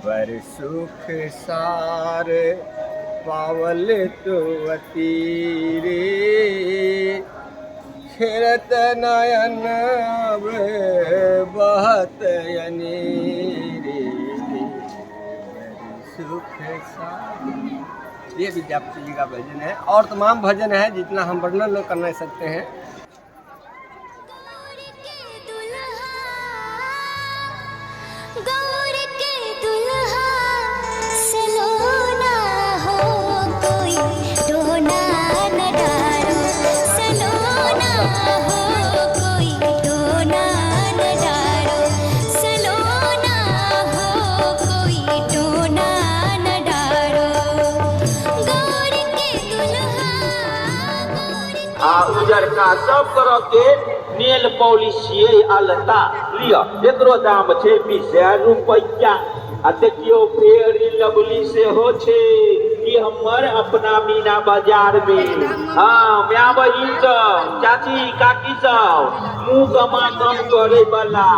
बर सुख सार पावल तुवती रे, खेरत नयन बहत अनीरे, बर सुख सार। ये विद्यापति जी का भजन है और तमाम भजन है जितना हम वर्णन न कर सकते हैं। उजर का सब तरह के नेल पॉलिश ये अलता लिया, एकरो दाम छे 20,000 रुपया। आ देखियो फेरी लवली से हो छे कि हमर अपना मीना बाजार में। हाँ म्या बहिन सब, चाची काकी सब मुंह कमा कम करे वाला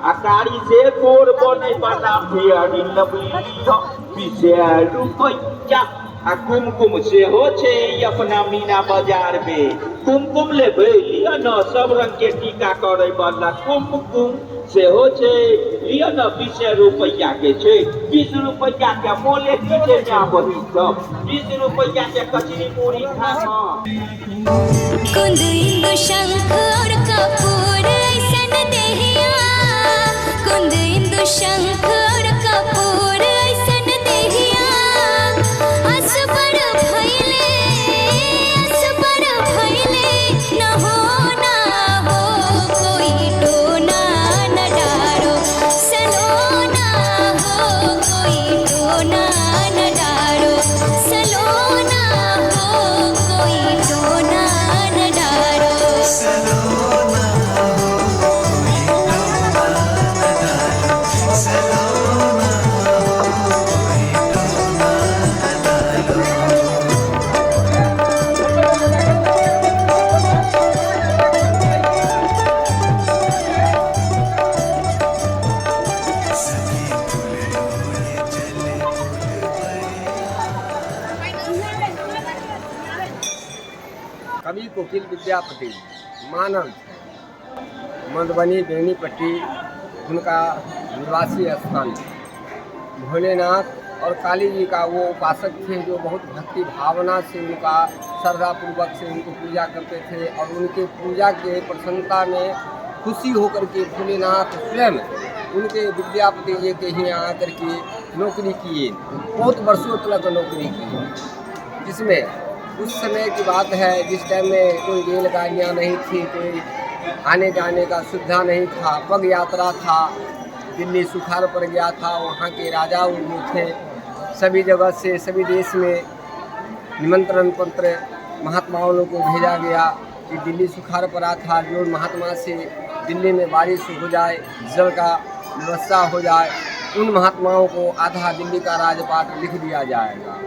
आ कारी से कोर बने वाला फेरी लवली लिया 20,000 रुपया। आ कुमकुम से हो छे अपना मीना बाजार में। कुमकुम लेबे लिया न सब रंग के टीका करे वाला कुमकुम से हो छे, लिया न 20 रुपया के छे। 20 रुपया के मोले के छे ना बही सब, 20 रुपया के कचरी पूरी खा कुंद इंदु शंख और कपूर ऐसन देहिया, कुंद इंदु शंख और कपूर ऐसन देहिया। असबर भइले न हो कोई टोना न डारो, सलोना हो कोई टोना न डारो, सलोना हो कोई टोना न डारो। कवि कोकिल विद्यापति मानव मधुबनी बेनीपट्टी उनका निवासी स्थान। भोलेनाथ और काली जी का वो उपासक थे जो बहुत भक्ति भावना से उनका श्रद्धापूर्वक से उनको पूजा करते थे और उनके पूजा के प्रसन्नता में खुशी होकर के भोलेनाथ स्वयं उनके विद्यापति जी के यहाँ आकर के नौकरी किए। बहुत वर्षों तक नौकरी की, जिसमें उस समय की बात है जिस टाइम में कोई रेलगाड़ियाँ नहीं थी, कोई आने जाने का सुविधा नहीं था, पग यात्रा था। दिल्ली सुखाड़ पड़ गया था, वहाँ के राजा जो थे सभी जगह से सभी देश में निमंत्रण पत्र महात्माओं लोगों को भेजा गया कि दिल्ली सुखाड़ पड़ा था, जो महात्मा से दिल्ली में बारिश हो जाए, जल का व्यवस्था हो जाए, उन महात्माओं को आधा दिल्ली का राजपाट लिख दिया जाएगा।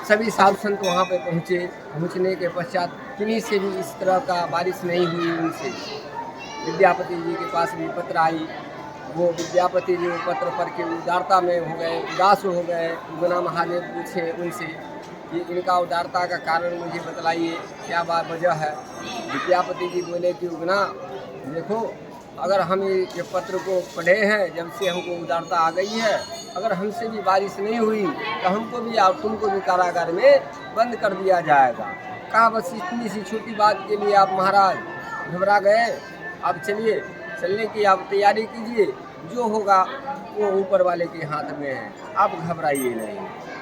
सभी साधु संत वहाँ पे पहुँचे। पहुँचने के पश्चात किन्हीं से भी इस तरह का बारिश नहीं हुई। उनसे विद्यापति जी के पास भी पत्र आई। वो विद्यापति जी पत्र पढ़ के उदारता में हो गए, उदास हो गए। उगना महादेव पूछे उनसे कि इनका उदारता का कारण मुझे बतलाइए, क्या बात वजह है। विद्यापति जी बोले कि उगना देखो, अगर हम ये पत्र को पढ़े हैं, जब से हमको उदारता आ गई है, अगर हमसे भी बारिश नहीं हुई तो हमको भी और तुमको भी कारागार में बंद कर दिया जाएगा। कहा बस इतनी सी छोटी बात के लिए आप महाराज घबरा गए। अब चलिए, चलने की आप तैयारी कीजिए, जो होगा वो ऊपर वाले के हाथ में है, आप घबराइए नहीं।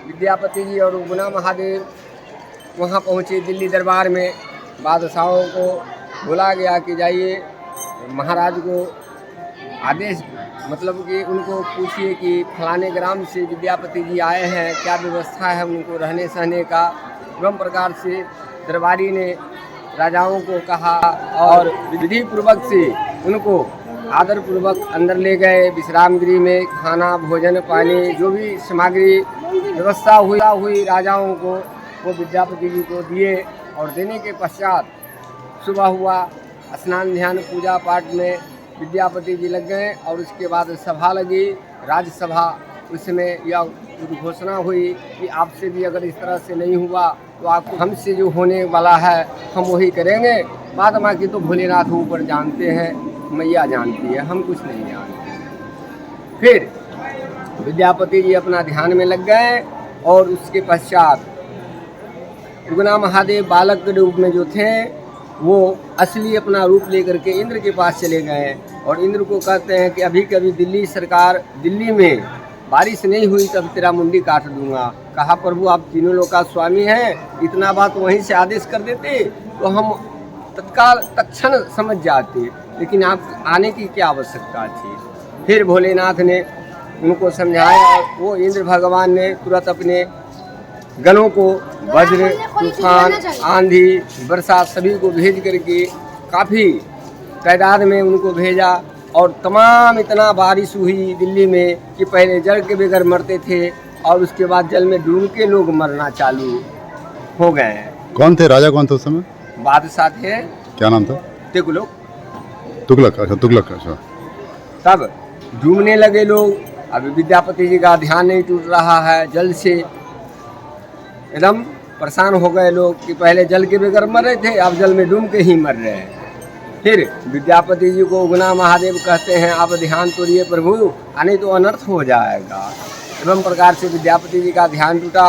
विद्यापति जी और उगना महादेव वहाँ पहुँचे दिल्ली दरबार में। बादशाहों को बुला गया कि जाइए महाराज को आदेश, मतलब कि उनको पूछिए कि फलाने ग्राम से विद्यापति जी आए हैं, क्या व्यवस्था है उनको रहने सहने का। एवं प्रकार से दरबारी ने राजाओं को कहा और विधि पूर्वक से उनको आदर पूर्वक अंदर ले गए। विश्राम गृह में खाना भोजन पानी जो भी सामग्री व्यवस्था हुई राजाओं को वो विद्यापति जी को दिए। और देने के पश्चात सुबह हुआ, स्नान ध्यान पूजा पाठ में विद्यापति जी लग गए और उसके बाद सभा लगी, राज्यसभा उसमें यह घोषणा हुई कि आपसे भी अगर इस तरह से नहीं हुआ तो आपको हमसे जो होने वाला है हम वही करेंगे। महात्मा की तो भोलेनाथ ऊपर जानते हैं, मैया जानती है, हम कुछ नहीं जानते। फिर विद्यापति जी अपना ध्यान में लग गए और उसके पश्चात उगना महादेव बालक के रूप में जो थे वो असली अपना रूप लेकर के इंद्र के पास चले गए और इंद्र को कहते हैं कि अभी कभी दिल्ली सरकार, दिल्ली में बारिश नहीं हुई तब तेरा मुंडी काट दूंगा। कहा प्रभु आप तीनों लोग का स्वामी हैं, इतना बात वहीं से आदेश कर देते तो हम तत्काल तत्क्षण समझ जाते, लेकिन आप आने की क्या आवश्यकता थी। फिर भोलेनाथ ने उनको समझाया और वो इंद्र भगवान ने तुरंत अपने गणों को वज्र, तूफान, आंधी, बरसात सभी को भेज करके काफ़ी तादाद में उनको भेजा और तमाम इतना बारिश हुई दिल्ली में कि पहले जल के बगैर मरते थे और उसके बाद जल में डूब के लोग मरना चालू हो गए हैं। कौन थे, राजा कौन थे उस समय? बादशाह थे। क्या नाम था? तुगलक। तुगलक, अच्छा तुगलक, अच्छा। तब डूबने लगे लोग। अभी विद्यापति जी का ध्यान नहीं टूट रहा है, जल से एकदम परेशान हो गए लोग कि पहले जल के बगैर मर रहे थे, अब जल में डूब के ही मर रहे हैं। फिर विद्यापति जी को उगना महादेव कहते हैं आप ध्यान तोड़िए प्रभु, नहीं तो अनर्थ हो जाएगा। एवं प्रकार से विद्यापति जी का ध्यान टूटा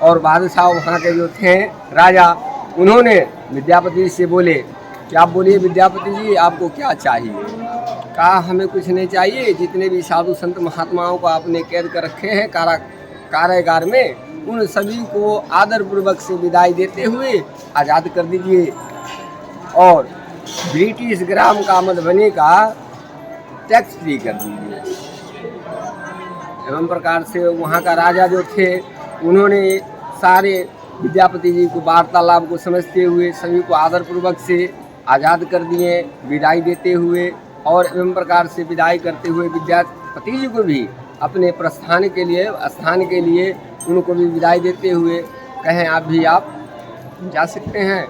और बादशाह वहाँ के जो थे राजा, उन्होंने विद्यापति जी से बोले कि आप बोलिए विद्यापति जी आपको क्या चाहिए। कहा हमें कुछ नहीं चाहिए, जितने भी साधु संत महात्माओं को आपने कैद कर रखे हैं कारागार में, उन सभी को आदरपूर्वक से विदाई देते हुए आज़ाद कर दीजिए और ब्रिटिश ग्राम का मधुबनी का टैक्स फ्री कर दीजिए। एवं प्रकार से वहाँ का राजा जो थे उन्होंने सारे विद्यापति जी को वार्तालाप को समझते हुए सभी को आदरपूर्वक से आज़ाद कर दिए विदाई देते हुए, और एवं प्रकार से विदाई करते हुए विद्यापति जी को भी अपने प्रस्थान के लिए स्थान के लिए उनको भी विदाई देते हुए कहें आप भी आप जा सकते हैं।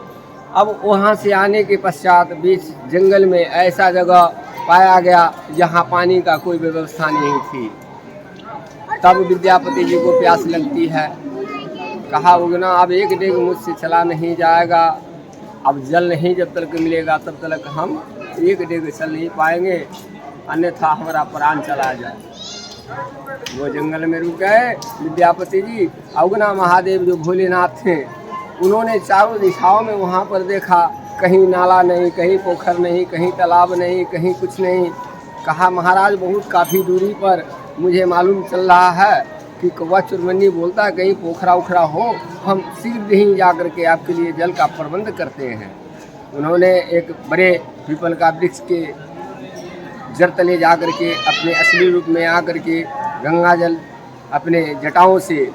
अब वहाँ से आने के पश्चात बीच जंगल में ऐसा जगह पाया गया जहाँ पानी का कोई व्यवस्था नहीं थी। तब विद्यापति जी को प्यास लगती है। कहा उगना अब एक डेग मुझसे चला नहीं जाएगा, अब जल नहीं जब तक मिलेगा तब तक हम एक डेग चल नहीं पाएंगे, अन्यथा हमारा प्राण चला जाए। वो जंगल में रुक गए विद्यापति जी। उगना महादेव जो भोलेनाथ थे उन्होंने चारों दिशाओं में वहाँ पर देखा, कहीं नाला नहीं, कहीं पोखर नहीं, कहीं तालाब नहीं, कहीं कुछ नहीं। कहा महाराज बहुत काफ़ी दूरी पर मुझे मालूम चल रहा है कि कौवा चुरमन्नी बोलता है कहीं पोखरा उखरा हो, हम शीघ्र ही जा कर के आपके लिए जल का प्रबंध करते हैं। उन्होंने एक बड़े पीपल का वृक्ष के जड़ तले जा कर के अपने असली रूप में आकर के गंगा जल अपने जटाओं से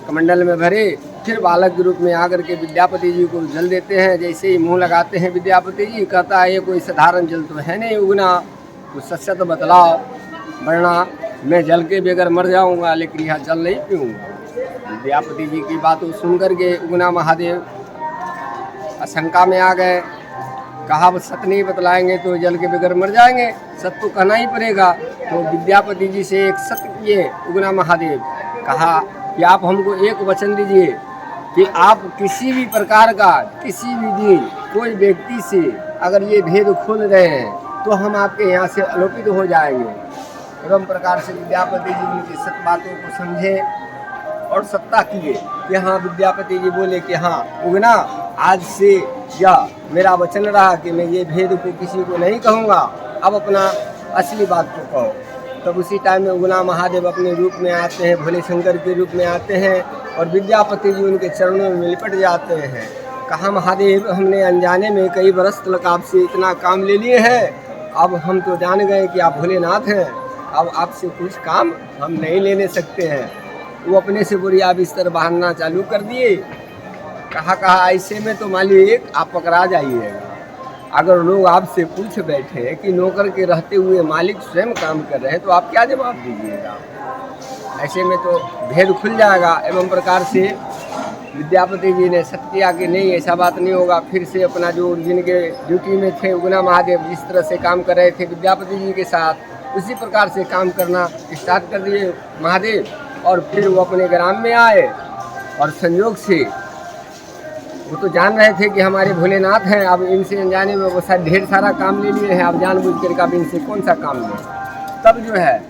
कमंडल में भरे, फिर बालक के रूप में आकर के विद्यापति जी को जल देते हैं। जैसे ही मुंह लगाते हैं विद्यापति जी, कहता है ये कोई साधारण जल तो है नहीं उगना, कुछ सच तो बतलाओ, वरना मैं जल के बगैर मर जाऊंगा, लेकिन यह जल नहीं पीऊँगा। विद्यापति जी की बातों सुन कर के उगना महादेव आशंका में आ गए। कहा वो सत्य नहीं बतलाएंगे तो जल के बगैर मर जाएंगे, सत्य तो कहना ही पड़ेगा। तो विद्यापति जी से एक सत्य किए उगना महादेव। कहा कि आप हमको एक वचन दीजिए कि आप किसी भी प्रकार का किसी भी दिन कोई व्यक्ति से अगर ये भेद खोल रहे हैं तो हम आपके यहाँ से आलोकित हो जाएंगे। एवं प्रकार से विद्यापति जी उनकी सत्य बातों को समझे और सत्ता किए कि हाँ, विद्यापति जी बोले कि हाँ उगना आज से या मेरा वचन रहा कि मैं ये भेद को किसी को नहीं कहूँगा, अब अपना असली बात को कहो। तब उसी टाइम में उगना महादेव अपने रूप में आते हैं, भोले शंकर के रूप में आते हैं और विद्यापति जी उनके चरणों में लिपट जाते हैं। कहा महादेव हमने अनजाने में कई बरस तक आपसे इतना काम ले लिए हैं, अब हम तो जान गए कि आप भोलेनाथ हैं, अब आपसे कुछ काम हम नहीं लेने सकते हैं। वो अपने से बोरिया बिस्तर बांधना चालू कर दिए। कहा ऐसे में तो मालिक आप पकड़ा जाइएगा। अगर लोग आपसे पूछ बैठे कि नौकर के रहते हुए मालिक स्वयं काम कर रहे हैं तो आप क्या जवाब दीजिएगा। ऐसे में तो भेद खुल जाएगा। एवं प्रकार से विद्यापति जी ने सत्य किया कि नहीं ऐसा बात नहीं होगा। फिर से अपना जो जिनके ड्यूटी में थे उगना महादेव जिस तरह से काम कर रहे थे विद्यापति जी के साथ, उसी प्रकार से काम करना स्टार्ट कर दिए महादेव। और फिर वो अपने ग्राम में आए और संयोग से वो तो जान रहे थे कि हमारे भोलेनाथ हैं, अब इनसे अनजाने में वो शायद ढेर सारा काम ले लिए हैं, अब जानबूझ कर अब इनसे कौन सा काम लें। तब जो है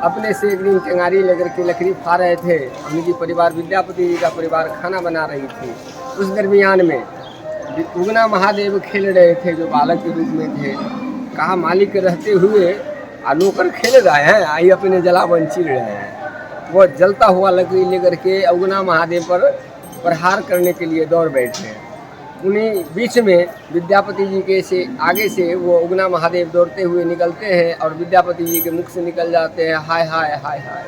अपने से एक दिन चंगारी लेकर के लकड़ी फा रहे थे, उनकी परिवार विद्यापति जी का परिवार खाना बना रही थी। उस दरमियान में उगना महादेव खेल रहे थे, जो बालक के रूप में थे। कहा मालिक रहते हुए नौकर खेल रहे हैं, आई अपने जलावन चिर रहे हैं। वो जलता हुआ लकड़ी लेकर के उगना महादेव पर प्रहार करने के लिए दौड़ बैठे। उन्हीं बीच में विद्यापति जी के से आगे से वो उगना महादेव दौड़ते हुए निकलते हैं और विद्यापति जी के मुख से निकल जाते हैं, हाय हाय हाय हाय।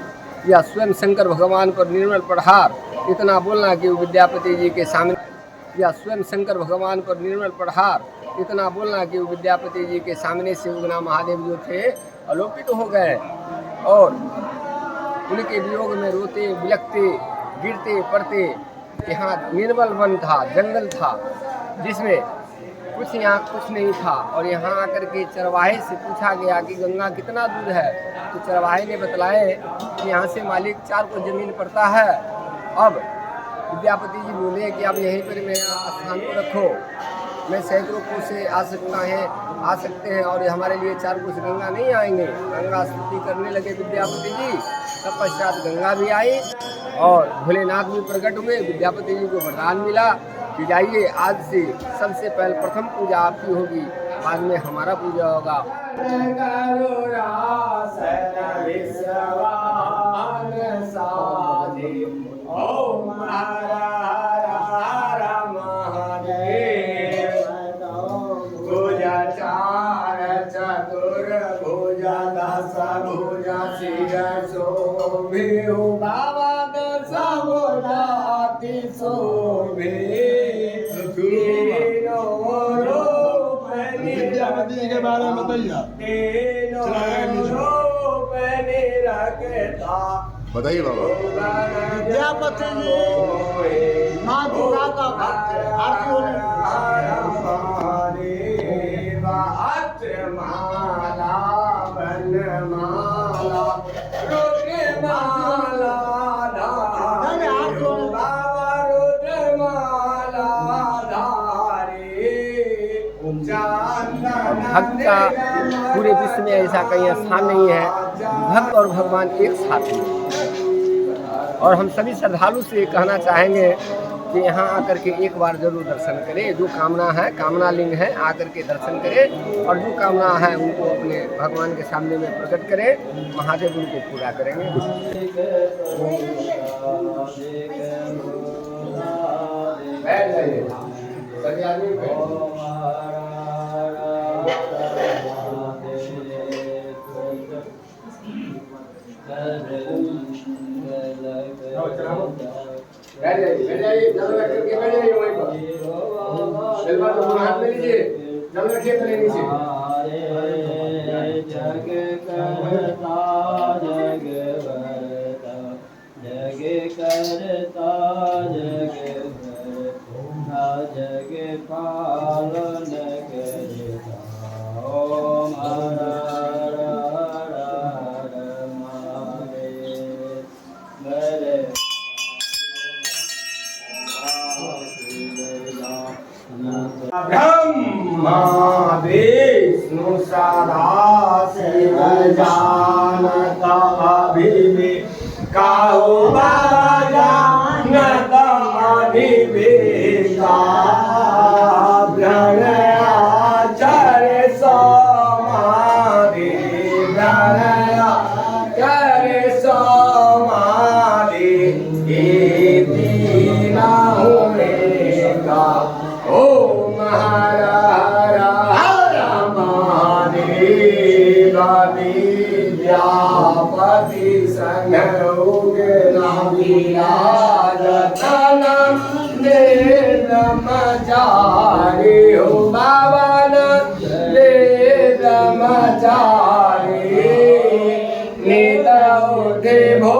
या स्वयं शंकर भगवान पर निर्मल प्रहार, इतना बोलना कि विद्यापति जी के सामने, या स्वयं शंकर भगवान पर निर्मल प्रहार, इतना बोलना कि विद्यापति जी के सामने से उगना महादेव जो थे अलोपित हो गए और उनके वियोग में रोते बिलखते गिरते पड़ते। यहाँ निर्मल वन था, जंगल था, जिसमें कुछ यहाँ कुछ नहीं था। और यहाँ आकर के चरवाहे से पूछा गया कि गंगा कितना दूर है, तो चरवाहे ने बतलाए कि यहाँ से मालिक 4 कोस जमीन पड़ता है। अब विद्यापति जी बोले कि अब यहीं पर मेरा स्थान को रखो, मैं सैकड़ों कोस से आ सकते हैं और हमारे लिए 4 कोस गंगा नहीं आएंगे। गंगा स्तुति करने लगे विद्यापति जी। तत्पश्चात गंगा भी आई और भोलेनाथ भी प्रकट हुए। विद्यापति जी को वरदान मिला कि जाइए आज से सबसे पहले प्रथम पूजा आपकी होगी, बाद में हमारा पूजा होगा। विद्यापति जी के बारे में बताइए। बताइए बाबा। विद्यापति जी माँ दुर्गा का भक्त है। आरती होने भक्त का पूरे विश्व में ऐसा कहीं स्थान नहीं है, भक्त और भगवान एक साथ हैं। और हम सभी श्रद्धालु से कहना चाहेंगे कि यहाँ आकर के एक बार जरूर दर्शन करें। जो कामना है, कामना लिंग है, आकर के दर्शन करें और जो कामना है उनको अपने भगवान के सामने में प्रकट करें, महादेव उनको पूरा करेंगे। सभी आदमी बैठ जाइए, जल रख करके बैठ जाइए वहीं पर। बिल्कुल तो हाथ में लीजिए, जल रखिए पहले नीचे। जग करता जग भरता, जग करता जग भरता, जग पालन करता। ओम हर ब्रह्मा विष्णु सदा शिव जानता काहू जानत अनिवेशा। प्रणयाचर्य समाधि, प्रणयाचर्य समाधि, तीन होगा। ओम हर हर हर महादेव। विद्यापति संग उगना विराजतन ब्रह्मचारी हो बावन ब्रह्मचारी। नित उठे भो